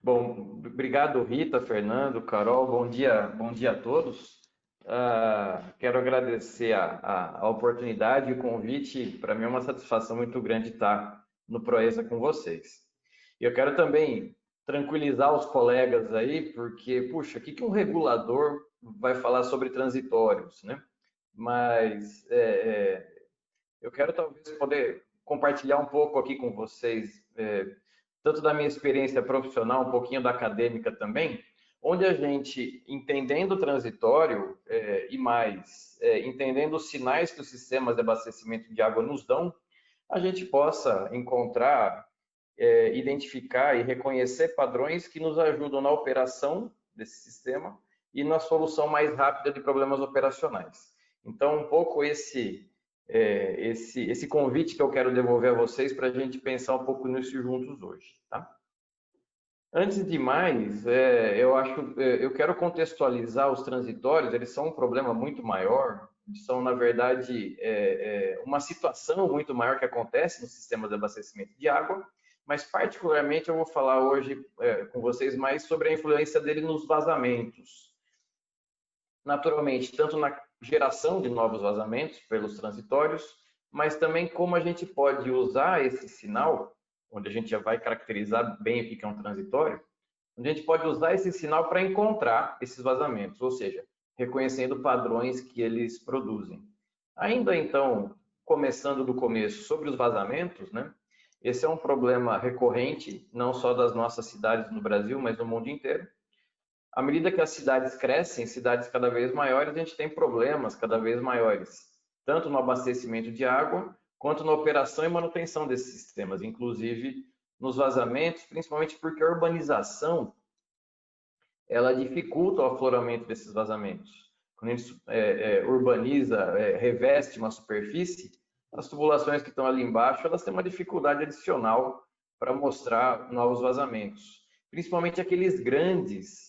Bom, obrigado Rita, Fernando, Carol, bom dia a todos. Quero agradecer a oportunidade e o convite. Para mim é uma satisfação muito grande estar no Proeza com vocês. E eu quero também tranquilizar os colegas aí, porque, puxa, o que um regulador vai falar sobre transitórios, né? Mas eu quero talvez poder compartilhar um pouco aqui com vocês, tanto da minha experiência profissional, um pouquinho da acadêmica também, onde a gente, entendendo o transitório e mais, entendendo os sinais que os sistemas de abastecimento de água nos dão, a gente possa encontrar, identificar e reconhecer padrões que nos ajudam na operação desse sistema e na solução mais rápida de problemas operacionais. Então, um pouco esse convite que eu quero devolver a vocês para a gente pensar um pouco nisso juntos hoje, tá? Antes de mais, eu quero contextualizar os transitórios. Eles são um problema muito maior, são na verdade uma situação muito maior que acontece no sistema de abastecimento de água, mas particularmente eu vou falar hoje com vocês mais sobre a influência dele nos vazamentos. Naturalmente, tanto na geração de novos vazamentos pelos transitórios, mas também como a gente pode usar esse sinal, onde a gente já vai caracterizar bem o que é um transitório, onde a gente pode usar esse sinal para encontrar esses vazamentos, ou seja, reconhecendo padrões que eles produzem. Ainda então, começando do começo, sobre os vazamentos, né? Esse é um problema recorrente, não só das nossas cidades no Brasil, mas no mundo inteiro. À medida que as cidades crescem, cidades cada vez maiores, a gente tem problemas cada vez maiores, tanto no abastecimento de água, quanto na operação e manutenção desses sistemas, inclusive nos vazamentos, principalmente porque a urbanização ela dificulta o afloramento desses vazamentos. Quando a gente urbaniza, reveste uma superfície, as tubulações que estão ali embaixo, elas têm uma dificuldade adicional para mostrar novos vazamentos. Principalmente aqueles grandes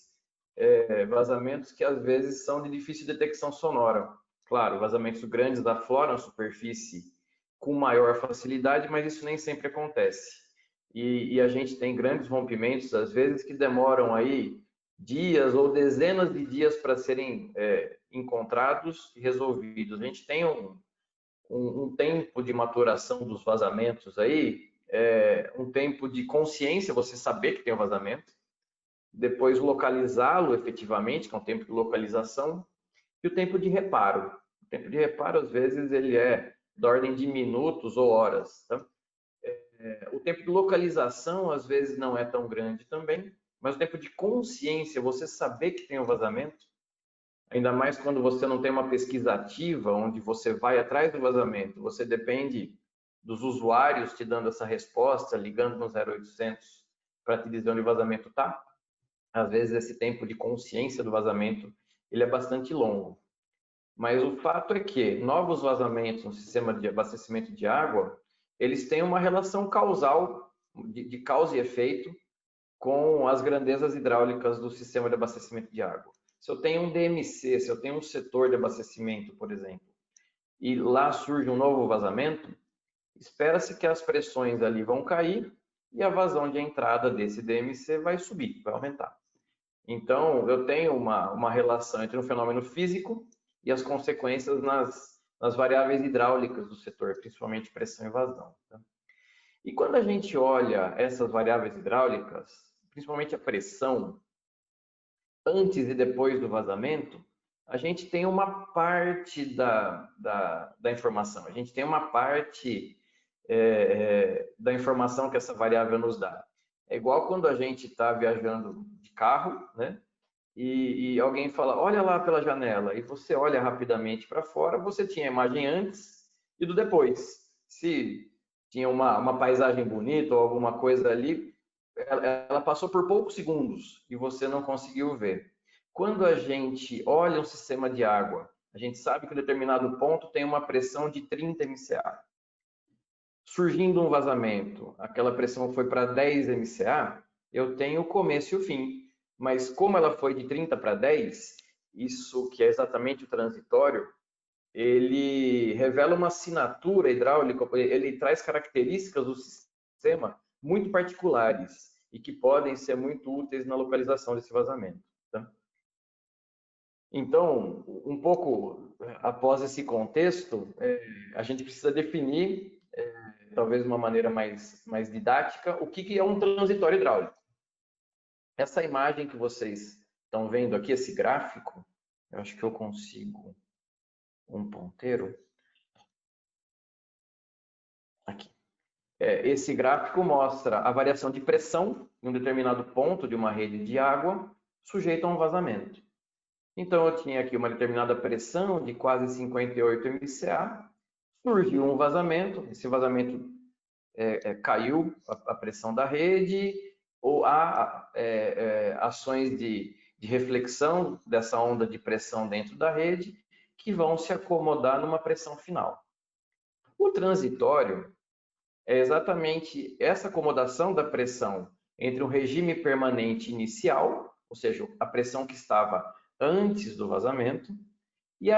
vazamentos que às vezes são de difícil detecção sonora. Claro, vazamentos grandes afloram a superfície com maior facilidade, mas isso nem sempre acontece. E a gente tem grandes rompimentos, às vezes, que demoram aí dias ou dezenas de dias para serem encontrados e resolvidos. A gente tem um tempo de maturação dos vazamentos aí, um tempo de consciência, você saber que tem um vazamento, depois localizá-lo efetivamente, que é um tempo de localização, e o tempo de reparo. O tempo de reparo, às vezes, ele é da ordem de minutos ou horas. Tá? O tempo de localização, às vezes, não é tão grande também, mas o tempo de consciência, você saber que tem um vazamento, ainda mais quando você não tem uma pesquisa ativa, onde você vai atrás do vazamento, você depende dos usuários te dando essa resposta, ligando no 0800 para te dizer onde o vazamento está. Às vezes esse tempo de consciência do vazamento ele é bastante longo. Mas o fato é que novos vazamentos no sistema de abastecimento de água, eles têm uma relação causal, de causa e efeito, com as grandezas hidráulicas do sistema de abastecimento de água. Se eu tenho um DMC, se eu tenho um setor de abastecimento, por exemplo, e lá surge um novo vazamento, espera-se que as pressões ali vão cair e a vazão de entrada desse DMC vai subir, vai aumentar. Então, eu tenho uma relação entre um fenômeno físico e as consequências nas variáveis hidráulicas do setor, principalmente pressão e vazão. Tá? E quando a gente olha essas variáveis hidráulicas, principalmente a pressão, antes e depois do vazamento, a gente tem uma parte da informação, a gente tem uma parte da informação que essa variável nos dá. É igual quando a gente está viajando de carro, né? E alguém fala, olha lá pela janela, e você olha rapidamente para fora, você tinha a imagem antes e do depois. Se tinha uma paisagem bonita ou alguma coisa ali, ela passou por poucos segundos e você não conseguiu ver. Quando a gente olha um sistema de água, a gente sabe que em determinado ponto tem uma pressão de 30 MCA. Surgindo um vazamento, aquela pressão foi para 10 MCA, eu tenho o começo e o fim. Mas como ela foi de 30 para 10, isso que é exatamente o transitório, ele revela uma assinatura hidráulica, ele traz características do sistema muito particulares. e que podem ser muito úteis na localização desse vazamento. Tá? Então, um pouco após esse contexto, a gente precisa definir, talvez de uma maneira mais didática, o que é um transitório hidráulico. Essa imagem que vocês estão vendo aqui, esse gráfico, eu acho que eu consigo um ponteiro. Aqui. Esse gráfico mostra a variação de pressão em um determinado ponto de uma rede de água sujeito a um vazamento. Então, eu tinha aqui uma determinada pressão de quase 58 MCA, surgiu um vazamento, esse vazamento caiu a pressão da rede, ou há ações de reflexão dessa onda de pressão dentro da rede, que vão se acomodar numa pressão final. O transitório é exatamente essa acomodação da pressão entre o regime permanente inicial, ou seja, a pressão que estava antes do vazamento, e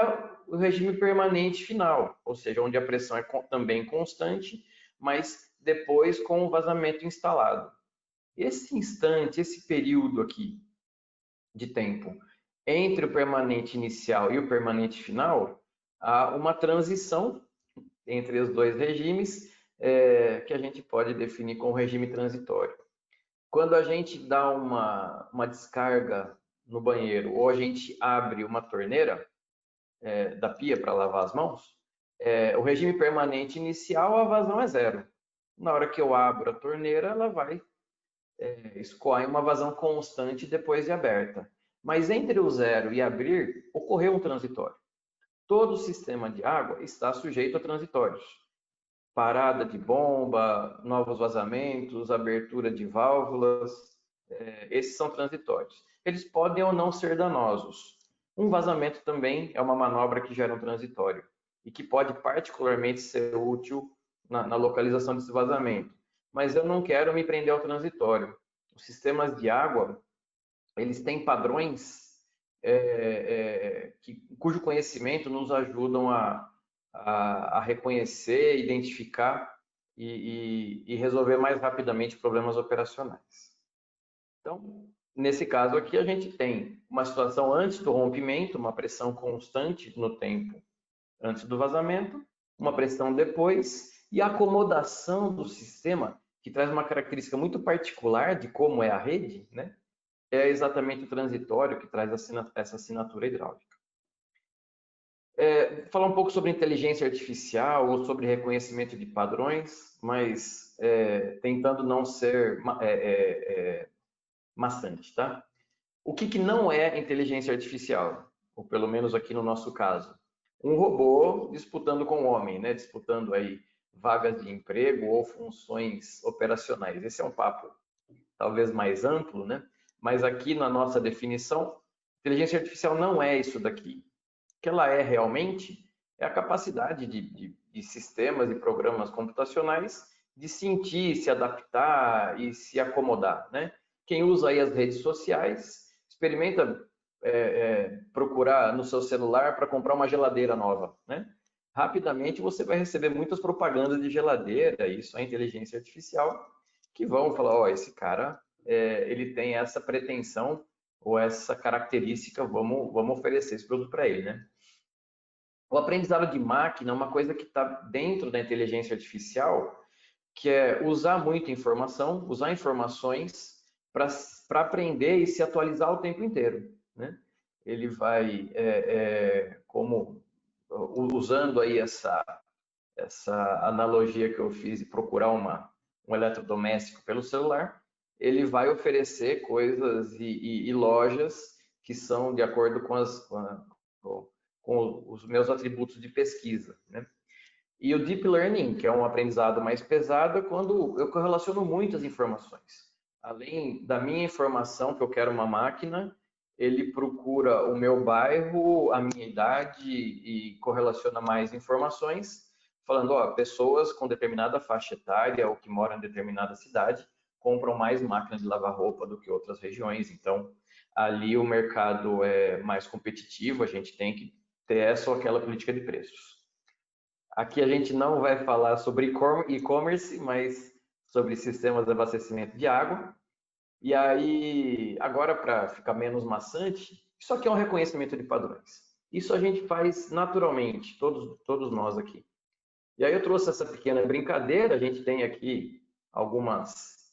o regime permanente final, ou seja, onde a pressão é também constante, mas depois com o vazamento instalado. Esse instante, esse período aqui de tempo entre o permanente inicial e o permanente final, há uma transição entre os dois regimes que a gente pode definir como regime transitório. Quando a gente dá uma descarga no banheiro ou a gente abre uma torneira da pia para lavar as mãos, o regime permanente inicial, a vazão é zero. Na hora que eu abro a torneira, ela vai escoar em uma vazão constante depois de aberta. Mas entre o zero e abrir, ocorreu um transitório. Todo sistema de água está sujeito a transitórios. Parada de bomba, novos vazamentos, abertura de válvulas, esses são transitórios. Eles podem ou não ser danosos. Um vazamento também é uma manobra que gera um transitório e que pode particularmente ser útil na localização desse vazamento. Mas eu não quero me prender ao transitório. Os sistemas de água, eles têm padrões cujo conhecimento nos ajudam a reconhecer, identificar e resolver mais rapidamente problemas operacionais. Então, nesse caso aqui, a gente tem uma situação antes do rompimento, uma pressão constante no tempo antes do vazamento, uma pressão depois e a acomodação do sistema, que traz uma característica muito particular de como é a rede, né? É exatamente o transitório que traz essa assinatura hidráulica. Falar um pouco sobre inteligência artificial ou sobre reconhecimento de padrões, mas tentando não ser maçante, tá? O que não é inteligência artificial? Ou pelo menos aqui no nosso caso. Um robô disputando com o homem, né? Disputando aí vagas de emprego ou funções operacionais. Esse é um papo talvez mais amplo, né? Mas aqui na nossa definição, inteligência artificial não é isso daqui. O que ela é realmente é a capacidade de sistemas e programas computacionais de sentir, se adaptar e se acomodar, né? Quem usa aí as redes sociais, experimenta procurar no seu celular para comprar uma geladeira nova, né? Rapidamente você vai receber muitas propagandas de geladeira, isso é inteligência artificial, que vão falar, ó, esse cara, ele tem essa pretensão ou essa característica, vamos oferecer esse produto para ele, né? O aprendizado de máquina é uma coisa que está dentro da inteligência artificial, que é usar muita informação, usar informações para aprender e se atualizar o tempo inteiro, né? Ele vai, usando aí essa analogia que eu fiz de procurar um eletrodoméstico pelo celular, ele vai oferecer coisas e lojas que são de acordo com os meus atributos de pesquisa, né? E o Deep Learning, que é um aprendizado mais pesado, é quando eu correlaciono muitas informações. Além da minha informação, que eu quero uma máquina, ele procura o meu bairro, a minha idade e correlaciona mais informações, falando, ó, pessoas com determinada faixa etária ou que moram em determinada cidade compram mais máquinas de lavar roupa do que outras regiões. Então, ali o mercado é mais competitivo, a gente tem que ter essa ou aquela política de preços. Aqui a gente não vai falar sobre e-commerce, mas sobre sistemas de abastecimento de água. E aí, agora para ficar menos maçante, isso aqui é um reconhecimento de padrões. Isso a gente faz naturalmente, todos nós aqui. E aí eu trouxe essa pequena brincadeira, a gente tem aqui algumas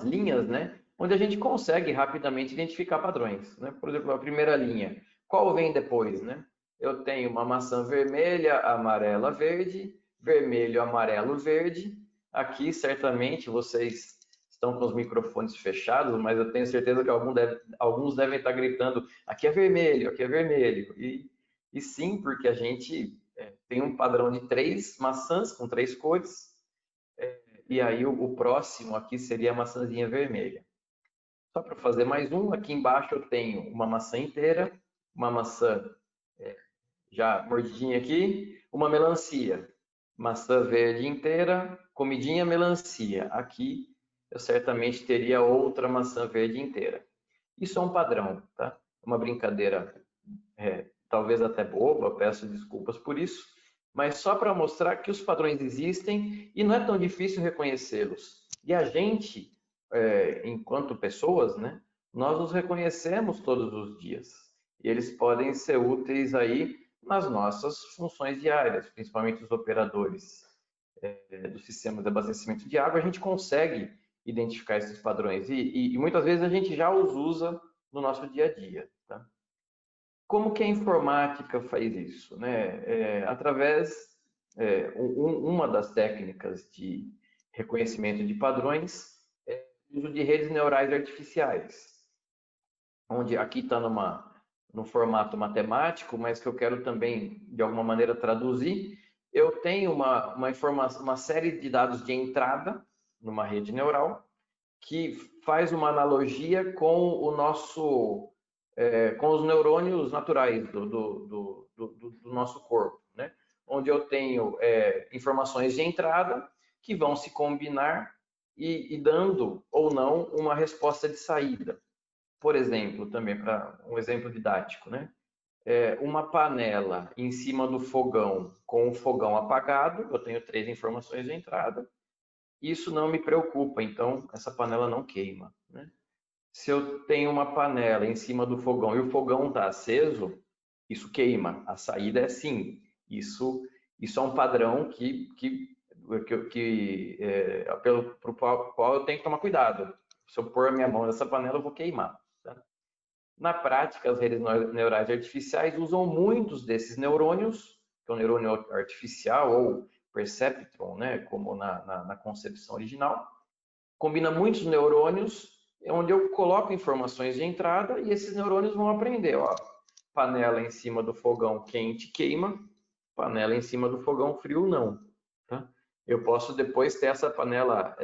linhas, né? Onde a gente consegue rapidamente identificar padrões, né? Por exemplo, a primeira linha, qual vem depois, né? Eu tenho uma maçã vermelha, amarela, verde, vermelho, amarelo, verde. Aqui, certamente, vocês estão com os microfones fechados, mas eu tenho certeza que alguns devem estar gritando, aqui é vermelho, aqui é vermelho. E sim, porque a gente tem um padrão de 3 maçãs com 3 cores, e aí o próximo aqui seria a maçãzinha vermelha. Só para fazer mais um, aqui embaixo eu tenho uma maçã inteira, uma maçã já mordidinha aqui, uma melancia. Maçã verde inteira, comidinha melancia. Aqui eu certamente teria outra maçã verde inteira. Isso é um padrão, tá? Uma brincadeira, talvez até boba, peço desculpas por isso, mas só para mostrar que os padrões existem e não é tão difícil reconhecê-los. E a gente, enquanto pessoas, né, nós os reconhecemos todos os dias. E eles podem ser úteis aí nas nossas funções diárias, principalmente os operadores do sistema de abastecimento de água, a gente consegue identificar esses padrões e muitas vezes a gente já os usa no nosso dia a dia. Tá? Como que a informática faz isso? Né? Através, uma das técnicas de reconhecimento de padrões é o uso de redes neurais artificiais, onde aqui está no formato matemático, mas que eu quero também, de alguma maneira, traduzir. Eu tenho uma série de dados de entrada numa rede neural que faz uma analogia com com os neurônios naturais do nosso corpo, né? Onde eu tenho informações de entrada que vão se combinar e dando ou não uma resposta de saída. Por exemplo, também para um exemplo didático, né? Uma panela em cima do fogão com o fogão apagado, eu tenho 3 informações de entrada. Isso não me preocupa, então essa panela não queima, né? Se eu tenho uma panela em cima do fogão e o fogão está aceso, isso queima. A saída é sim. Isso é um padrão pelo qual eu tenho que tomar cuidado. Se eu pôr a minha mão nessa panela, eu vou queimar. Tá? Na prática, as redes neurais artificiais usam muitos desses neurônios, que é o neurônio artificial ou perceptron, né, como na concepção original, combina muitos neurônios, onde eu coloco informações de entrada e esses neurônios vão aprender, ó, panela em cima do fogão quente queima, panela em cima do fogão frio não. Tá? Eu posso depois ter essa panela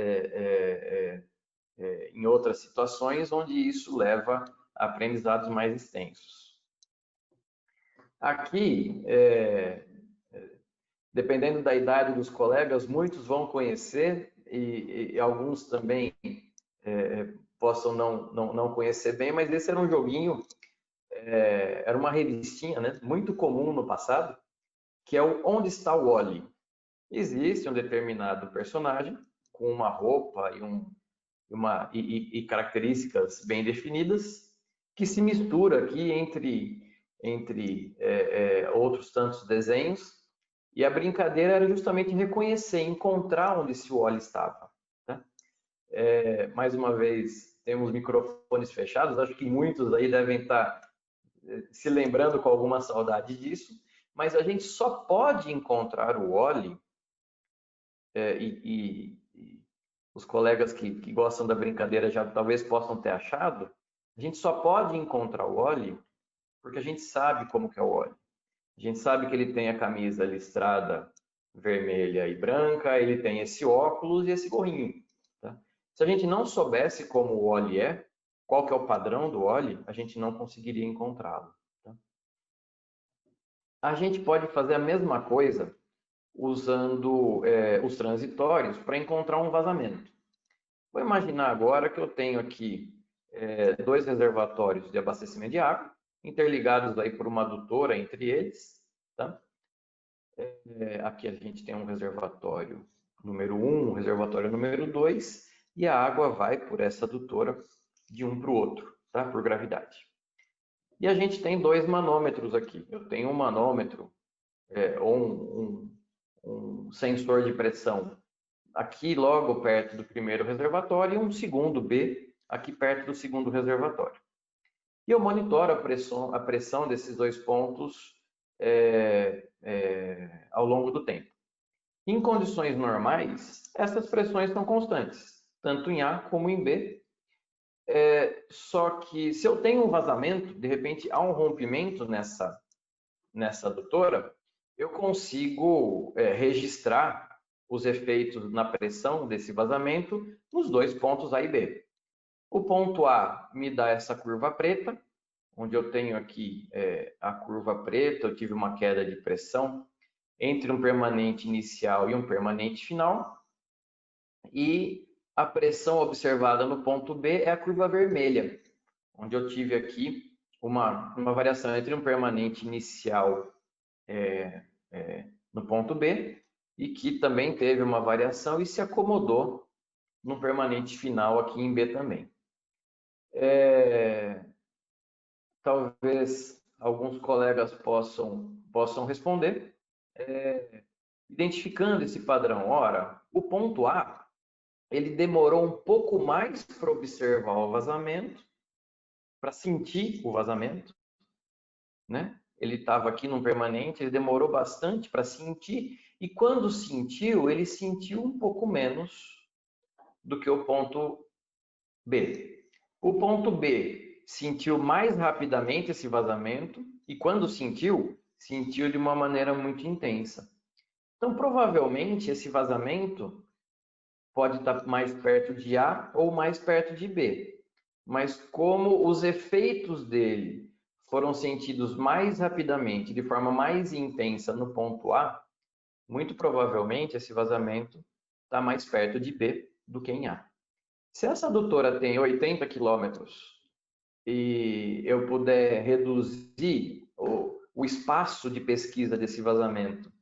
em outras situações onde isso leva a aprendizados mais extensos. Aqui, dependendo da idade dos colegas, muitos vão conhecer e alguns também possam não conhecer bem, mas esse era um joguinho, era uma revistinha, né, muito comum no passado, que é o Onde Está o Wally? Existe um determinado personagem com uma roupa e características bem definidas que se mistura aqui entre outros tantos desenhos, e a brincadeira era justamente reconhecer, encontrar onde esse Wally estava. Tá? Mais uma vez, temos microfones fechados, acho que muitos aí devem estar se lembrando com alguma saudade disso, mas a gente só pode encontrar o Wally, e os colegas que gostam da brincadeira já talvez possam ter achado, a gente só pode encontrar o Wally porque a gente sabe como que é o Wally. A gente sabe que ele tem a camisa listrada vermelha e branca, ele tem esse óculos e esse gorrinho. Tá? Se a gente não soubesse como o Wally é, qual que é o padrão do Wally, a gente não conseguiria encontrá-lo. Tá? A gente pode fazer a mesma coisa usando os transitórios para encontrar um vazamento. Vou imaginar agora que eu tenho aqui 2 reservatórios de abastecimento de água, interligados aí por uma adutora entre eles. Tá? Aqui a gente tem um reservatório número 1, um reservatório número 2, e a água vai por essa adutora de um para o outro, tá? Por gravidade. E a gente tem dois manômetros aqui. Eu tenho um manômetro ou um sensor de pressão aqui logo perto do primeiro reservatório e um segundo B aqui perto do segundo reservatório. E eu monitoro a pressão desses dois pontos ao longo do tempo. Em condições normais, essas pressões estão constantes, tanto em A como em B. Só que se eu tenho um vazamento, de repente há um rompimento nessa adutora, eu consigo registrar os efeitos na pressão desse vazamento nos dois pontos A e B. O ponto A me dá essa curva preta, onde eu tenho aqui a curva preta, eu tive uma queda de pressão entre um permanente inicial e um permanente final. E a pressão observada no ponto B é a curva vermelha, onde eu tive aqui uma variação entre um permanente inicial no ponto B e que também teve uma variação e se acomodou no permanente final aqui em B também. Talvez alguns colegas possam responder, identificando esse padrão. Ora, o ponto A, ele demorou um pouco mais para observar o vazamento, para sentir o vazamento, né? Ele estava aqui num permanente, ele demorou bastante para sentir, e quando sentiu, ele sentiu um pouco menos do que o ponto B. O ponto B sentiu mais rapidamente esse vazamento, e quando sentiu, sentiu de uma maneira muito intensa. Então, provavelmente, esse vazamento pode estar mais perto de A ou mais perto de B. Mas como os efeitos dele foram sentidos mais rapidamente, de forma mais intensa no ponto A, muito provavelmente esse vazamento está mais perto de B do que em A. Se essa adutora tem 80 quilômetros e eu puder reduzir o espaço de pesquisa desse vazamento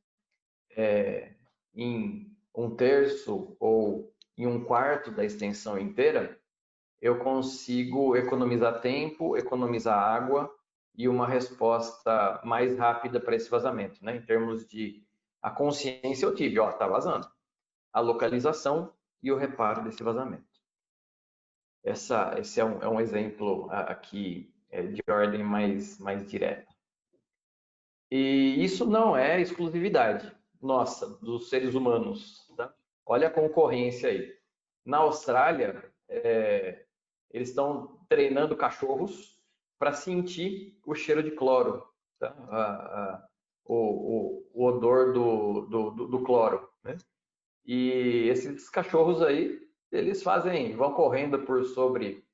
em 1/3 ou em 1/4 da extensão inteira, eu consigo economizar tempo, economizar água e uma resposta mais rápida para esse vazamento, né? Em termos de a consciência eu tive, ó, tá vazando. A localização e o reparo desse vazamento. Esse é um exemplo aqui de ordem mais direta. E isso não é exclusividade nossa, dos seres humanos, tá? Olha a concorrência aí. Na Austrália, eles estão treinando cachorros para sentir o cheiro de cloro, tá? O odor do cloro, né? E esses cachorros aí, eles vão correndo por sobre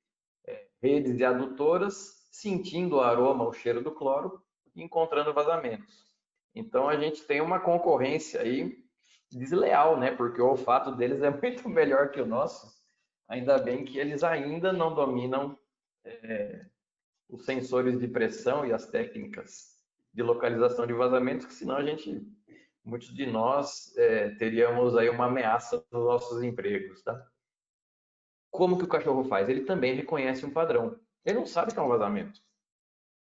redes de adutoras, sentindo o aroma, o cheiro do cloro e encontrando vazamentos. Então a gente tem uma concorrência aí desleal, né? Porque o olfato deles é muito melhor que o nosso. Ainda bem que eles ainda não dominam os sensores de pressão e as técnicas de localização de vazamentos, que senão muitos de nós teríamos aí uma ameaça nos nossos empregos, tá? Como que o cachorro faz? Ele também reconhece um padrão. Ele não sabe que é um vazamento.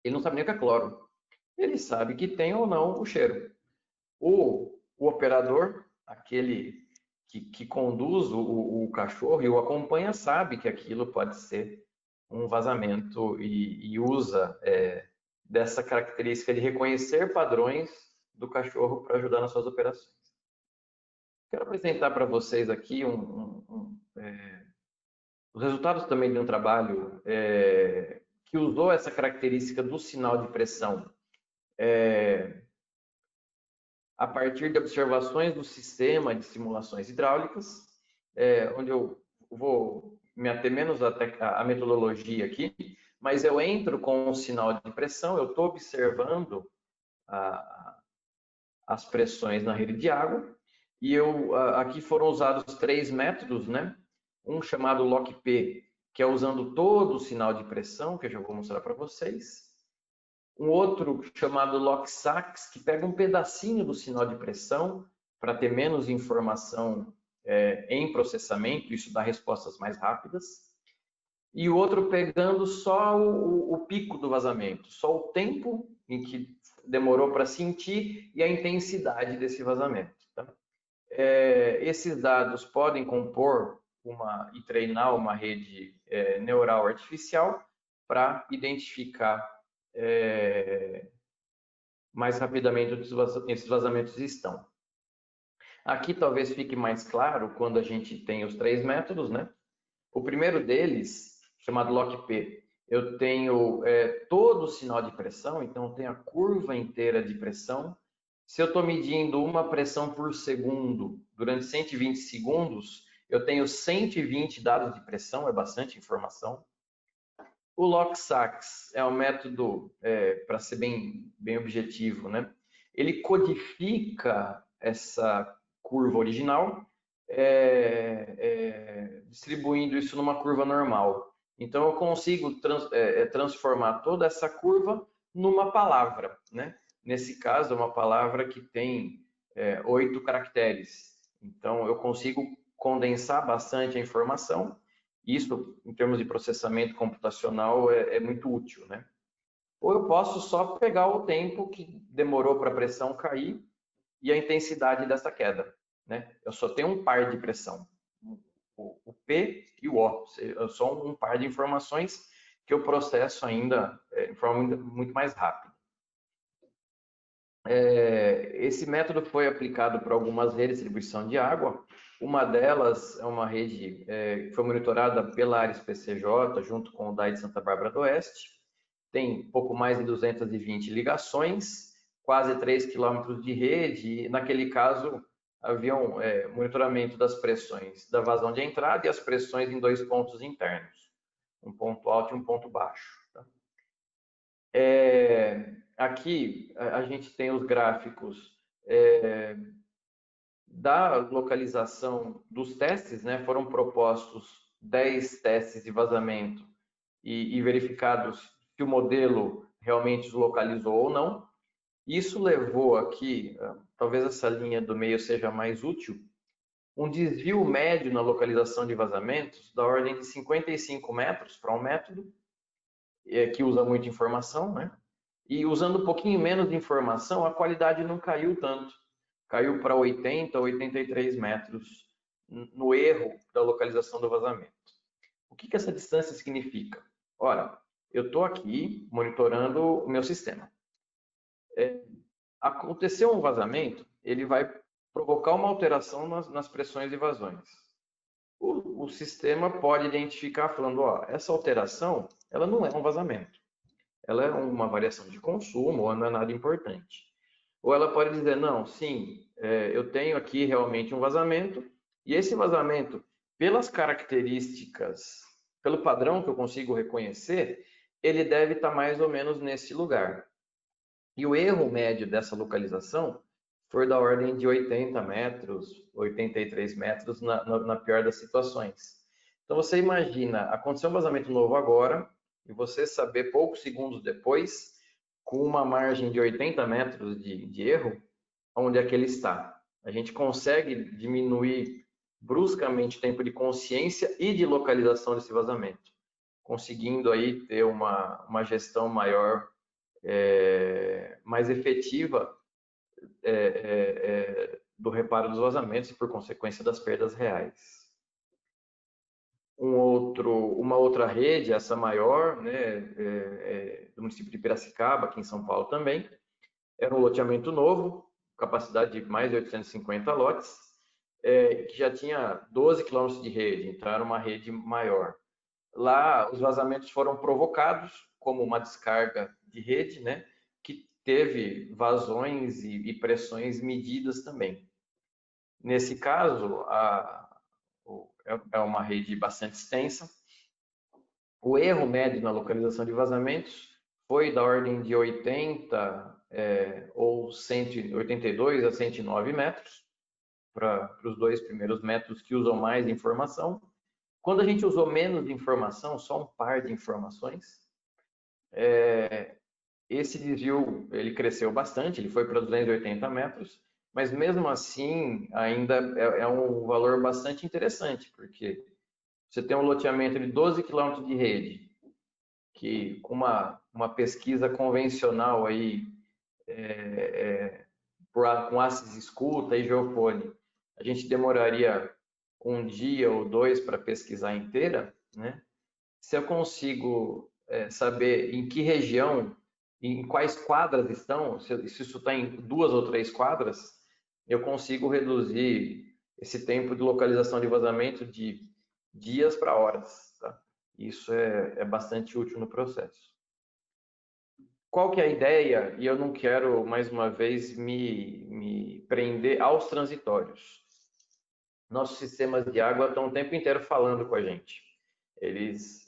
Ele não sabe nem o que é cloro. Ele sabe que tem ou não o cheiro. O operador, aquele que conduz o cachorro e o acompanha, sabe que aquilo pode ser um vazamento e usa dessa característica de reconhecer padrões do cachorro para ajudar nas suas operações. Quero apresentar para vocês aqui os resultados também de um trabalho que usou essa característica do sinal de pressão a partir de observações do sistema de simulações hidráulicas, onde eu vou me ater menos à metodologia aqui, mas eu entro com um sinal de pressão, eu estou observando as pressões na rede de água, e aqui foram usados 3 métodos, né? Um chamado LOCP, que é usando todo o sinal de pressão, que eu já vou mostrar para vocês. Um outro chamado LOCSAX, que pega um pedacinho do sinal de pressão para ter menos informação em processamento, isso dá respostas mais rápidas, e o outro pegando só o pico do vazamento, só o tempo em que demorou para sentir e a intensidade desse vazamento. Tá? Esses dados podem compor e treinar uma rede neural artificial para identificar mais rapidamente onde esses vazamentos estão. Aqui talvez fique mais claro quando a gente tem os 3 métodos, né? O primeiro deles, chamado LOCP, eu tenho todo o sinal de pressão, então eu tenho a curva inteira de pressão. Se eu estou medindo uma pressão por segundo durante 120 segundos, eu tenho 120 dados de pressão, é bastante informação. O LOCSAX é um método, para ser bem objetivo, né? Ele codifica essa curva original, distribuindo isso numa curva normal. Então, eu consigo transformar toda essa curva numa palavra, né? Nesse caso, é uma palavra que tem 8 caracteres. Então, eu consigo condensar bastante a informação. Isso, em termos de processamento computacional, é muito útil, né? Ou eu posso só pegar o tempo que demorou para a pressão cair e a intensidade dessa queda, né? Eu só tenho um par de pressão, o P e o O. Eu só um par de informações que eu processo ainda de forma muito mais rápida. Esse método foi aplicado para algumas redes de distribuição de água. Uma delas é uma rede que foi monitorada pela Ares PCJ, junto com o DAI de Santa Bárbara do Oeste. Tem pouco mais de 220 ligações, quase 3 quilômetros de rede, e naquele caso havia um monitoramento das pressões da vazão de entrada e as pressões em 2 pontos internos, um ponto alto e um ponto baixo. Tá? Aqui a gente tem os gráficos da localização dos testes, né? Foram propostos 10 testes de vazamento e verificados que o modelo realmente os localizou ou não. Isso levou aqui, talvez essa linha do meio seja mais útil, um desvio médio na localização de vazamentos da ordem de 55 metros para um método, que usa muita informação, né? E usando um pouquinho menos de informação, a qualidade não caiu tanto. Caiu para 80, 83 metros no erro da localização do vazamento. O que essa distância significa? Ora, eu estou aqui monitorando o meu sistema. Aconteceu um vazamento, ele vai provocar uma alteração nas pressões e vazões. O sistema pode identificar falando, ó, essa alteração, ela não é um vazamento. Ela é uma variação de consumo ou não é nada importante. Ou ela pode dizer, não, sim, eu tenho aqui realmente um vazamento, e esse vazamento, pelas características, pelo padrão que eu consigo reconhecer, ele deve estar mais ou menos nesse lugar. E o erro médio dessa localização foi da ordem de 80 metros, 83 metros, na pior das situações. Então você imagina, aconteceu um vazamento novo agora, e você saber poucos segundos depois, com uma margem de 80 metros de erro, onde é que ele está. A gente consegue diminuir bruscamente o tempo de consciência e de localização desse vazamento, conseguindo aí ter uma gestão maior, mais efetiva do reparo dos vazamentos e, por consequência, das perdas reais. Uma outra rede, essa maior, né, do município de Piracicaba, aqui em São Paulo também, era um loteamento novo, capacidade de mais de 850 lotes, que já tinha 12 quilômetros de rede, então era uma rede maior. Lá, os vazamentos foram provocados como uma descarga de rede, né, que teve vazões e pressões medidas também. Nesse caso, é uma rede bastante extensa. O erro médio na localização de vazamentos foi da ordem de 80 ou 182 a 109 metros, para os 2 primeiros métodos que usam mais informação. Quando a gente usou menos informação, só um par de informações, esse desvio ele cresceu bastante, ele foi para 280 metros, mas mesmo assim ainda é um valor bastante interessante, porque você tem um loteamento de 12 quilômetros de rede, que com uma pesquisa convencional aí, com ACES escuta e geofone, a gente demoraria um dia ou dois para pesquisar inteira, né? Se eu consigo saber em que região, em quais quadras estão, se isso está em 2 ou 3 quadras, eu consigo reduzir esse tempo de localização de vazamento de dias para horas. Tá? Isso é bastante útil no processo. Qual que é a ideia? E eu não quero, mais uma vez, me prender aos transitórios. Nossos sistemas de água estão o tempo inteiro falando com a gente. Eles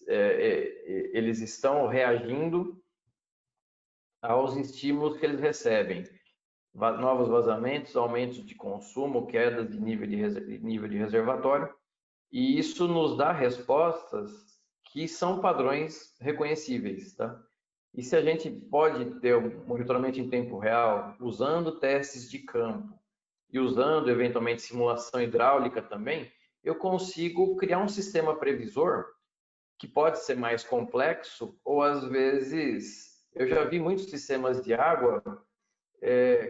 estão reagindo aos estímulos que eles recebem. Novos vazamentos, aumentos de consumo, quedas de nível de reservatório, e isso nos dá respostas que são padrões reconhecíveis, tá? E se a gente pode ter um monitoramento em tempo real, usando testes de campo e usando eventualmente simulação hidráulica também, eu consigo criar um sistema previsor que pode ser mais complexo, ou às vezes eu já vi muitos sistemas de água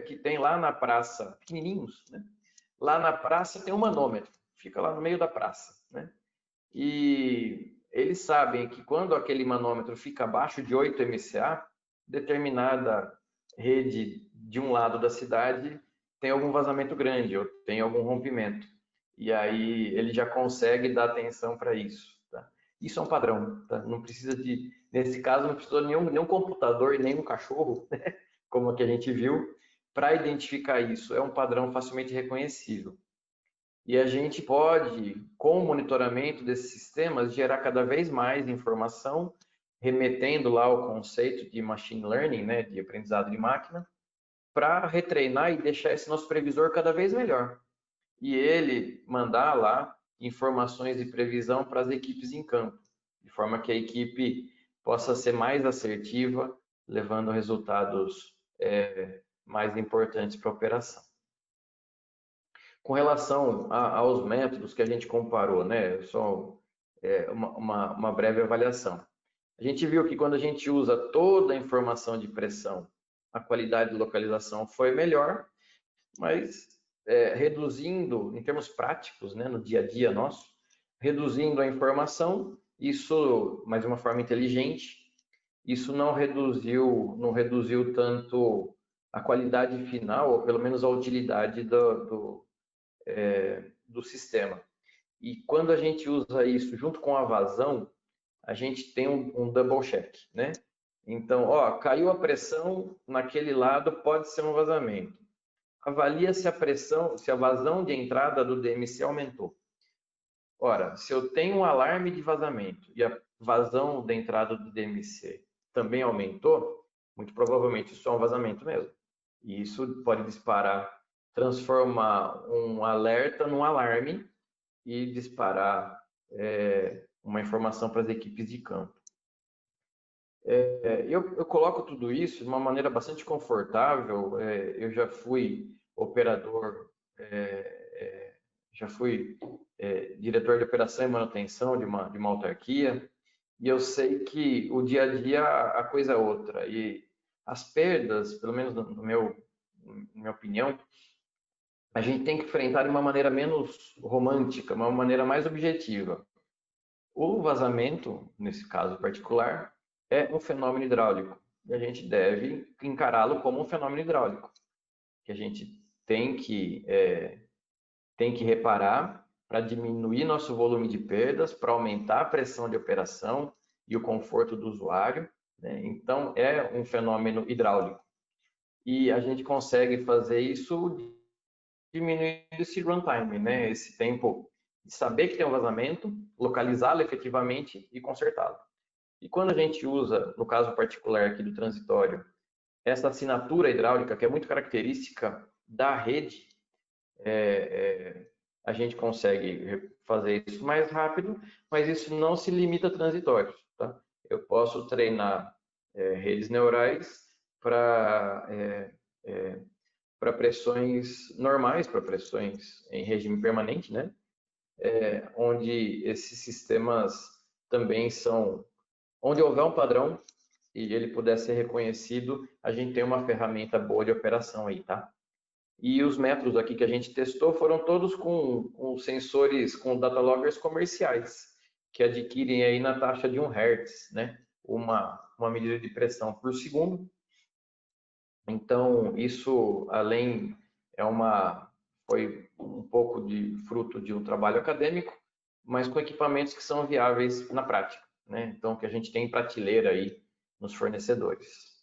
que tem lá na praça, pequenininhos, né? Lá na praça tem um manômetro, fica lá no meio da praça, né? E eles sabem que quando aquele manômetro fica abaixo de 8 MCA, determinada rede de um lado da cidade tem algum vazamento grande ou tem algum rompimento. E aí ele já consegue dar atenção para isso. Tá? Isso é um padrão. Tá? Não precisa de, nesse caso, não precisa de nenhum computador e nenhum cachorro, né? Como a que a gente viu, para identificar isso. É um padrão facilmente reconhecível. E a gente pode, com o monitoramento desses sistemas, gerar cada vez mais informação, remetendo lá ao conceito de machine learning, né, de aprendizado de máquina, para retreinar e deixar esse nosso previsor cada vez melhor. E ele mandar lá informações de previsão para as equipes em campo, de forma que a equipe possa ser mais assertiva, levando resultados mais importantes para a operação. Com relação aos métodos que a gente comparou, né? Só uma breve avaliação. A gente viu que quando a gente usa toda a informação de pressão, a qualidade de localização foi melhor, mas reduzindo, em termos práticos, né, no dia a dia nosso, reduzindo a informação, isso, mas de uma forma inteligente, isso não reduziu tanto a qualidade final, ou pelo menos a utilidade do sistema. E quando a gente usa isso junto com a vazão, a gente tem um double check, né? Então, ó, caiu a pressão naquele lado, pode ser um vazamento. Avalia se a pressão, se a vazão de entrada do DMC aumentou. Ora, se eu tenho um alarme de vazamento e a vazão da entrada do DMC também aumentou, muito provavelmente isso é um vazamento mesmo. E isso pode disparar, transformar um alerta num alarme e disparar uma informação para as equipes de campo. Eu coloco tudo isso de uma maneira bastante confortável. Eu já fui operador, já fui diretor de operação e manutenção de uma autarquia, e eu sei que o dia a dia a coisa é outra. E as perdas, pelo menos na minha opinião, a gente tem que enfrentar de uma maneira menos romântica, uma maneira mais objetiva. O vazamento, nesse caso particular, é um fenômeno hidráulico e a gente deve encará-lo como um fenômeno hidráulico, que a gente tem que reparar para diminuir nosso volume de perdas, para aumentar a pressão de operação e o conforto do usuário. Né? Então, é um fenômeno hidráulico. E a gente consegue fazer isso diminuindo esse runtime, né? Esse tempo de saber que tem um vazamento, localizá-lo efetivamente e consertá-lo. E quando a gente usa, no caso particular aqui do transitório, essa assinatura hidráulica, que é muito característica da rede, a gente consegue fazer isso mais rápido, mas isso não se limita a transitórios. Tá? Eu posso treinar redes neurais para para pressões normais, para pressões em regime permanente, né? Onde esses sistemas também são, onde houver um padrão e ele puder ser reconhecido, a gente tem uma ferramenta boa de operação aí, tá? E os métodos aqui que a gente testou foram todos com sensores, com data loggers comerciais, que adquirem aí na taxa de 1 Hz, né? Uma medida de pressão por segundo. Então, isso além foi um pouco de fruto de um trabalho acadêmico, mas com equipamentos que são viáveis na prática, né? Então, que a gente tem em prateleira aí nos fornecedores.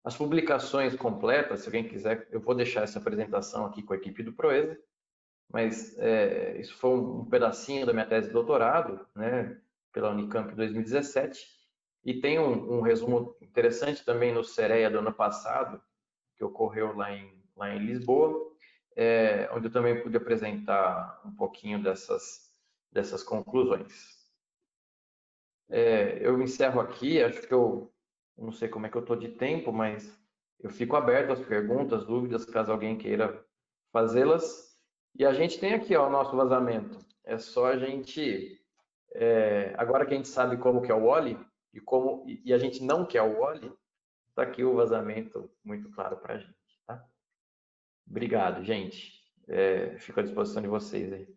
As publicações completas, se alguém quiser, eu vou deixar essa apresentação aqui com a equipe do Proeza, mas isso foi um pedacinho da minha tese de doutorado, né, pela Unicamp em 2017, e tem um resumo interessante também no CEREA do ano passado, que ocorreu lá em Lisboa, onde eu também pude apresentar um pouquinho dessas conclusões. Eu encerro aqui, acho que eu não sei como é que eu estou de tempo, mas eu fico aberto às perguntas, dúvidas, caso alguém queira fazê-las. E a gente tem aqui ó, o nosso vazamento. É só a gente, agora que a gente sabe como que é o Wally e a gente não quer o Wally, está aqui o vazamento muito claro para a gente. Tá? Obrigado, gente. Fico à disposição de vocês aí.